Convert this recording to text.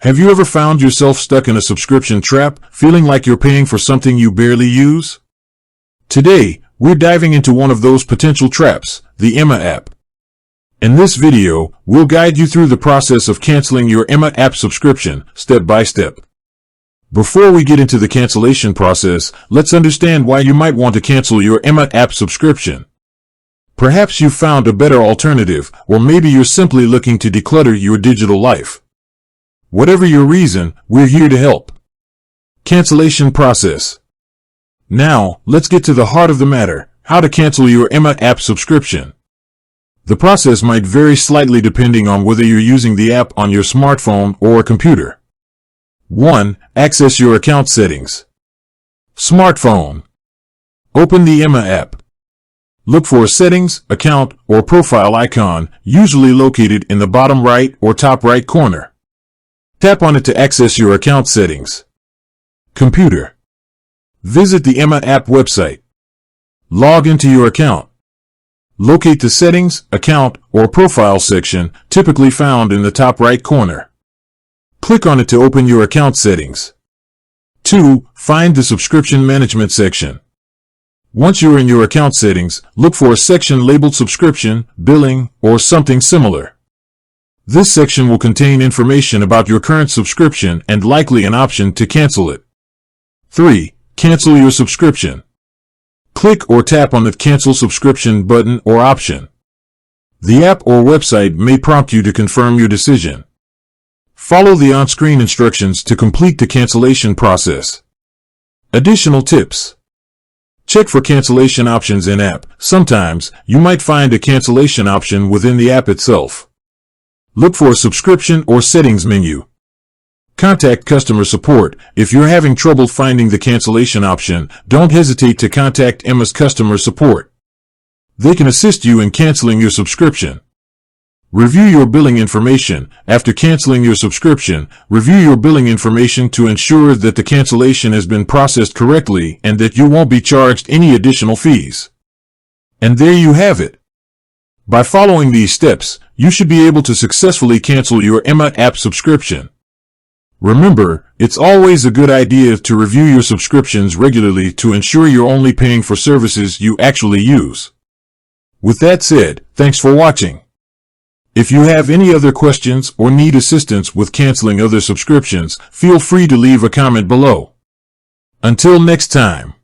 Have you ever found yourself stuck in a subscription trap, feeling like you're paying for something you barely use? Today, we're diving into one of those potential traps, the Emma app. In this video, we'll guide you through the process of canceling your Emma app subscription, step by step. Before we get into the cancellation process, let's understand why you might want to cancel your Emma app subscription. Perhaps you've found a better alternative, or maybe you're simply looking to declutter your digital life. Whatever your reason, we're here to help. Cancellation process. Now, let's get to the heart of the matter, how to cancel your Emma app subscription. The process might vary slightly depending on whether you're using the app on your smartphone or a computer. 1. Access your account settings. Smartphone. Open the Emma app. Look for a Settings, Account, or Profile icon, usually located in the bottom right or top right corner. Tap on it to access your account settings. Computer. Visit the Emma app website. Log into your account. Locate the Settings, Account, or Profile section, typically found in the top right corner. Click on it to open your account settings. 2. Find the Subscription Management section. Once you're in your account settings, look for a section labeled Subscription, Billing, or something similar. This section will contain information about your current subscription and likely an option to cancel it. 3. Cancel your subscription. Click or tap on the Cancel Subscription button or option. The app or website may prompt you to confirm your decision. Follow the on-screen instructions to complete the cancellation process. Additional tips. Check for cancellation options in-app. Sometimes, you might find a cancellation option within the app itself. Look for a subscription or settings menu. Contact customer support. If you're having trouble finding the cancellation option, don't hesitate to contact Emma's customer support. They can assist you in canceling your subscription. Review your billing information. After canceling your subscription, review your billing information to ensure that the cancellation has been processed correctly and that you won't be charged any additional fees. And there you have it. By following these steps, you should be able to successfully cancel your Emma app subscription. Remember, it's always a good idea to review your subscriptions regularly to ensure you're only paying for services you actually use. With that said, thanks for watching. If you have any other questions or need assistance with canceling other subscriptions, feel free to leave a comment below. Until next time.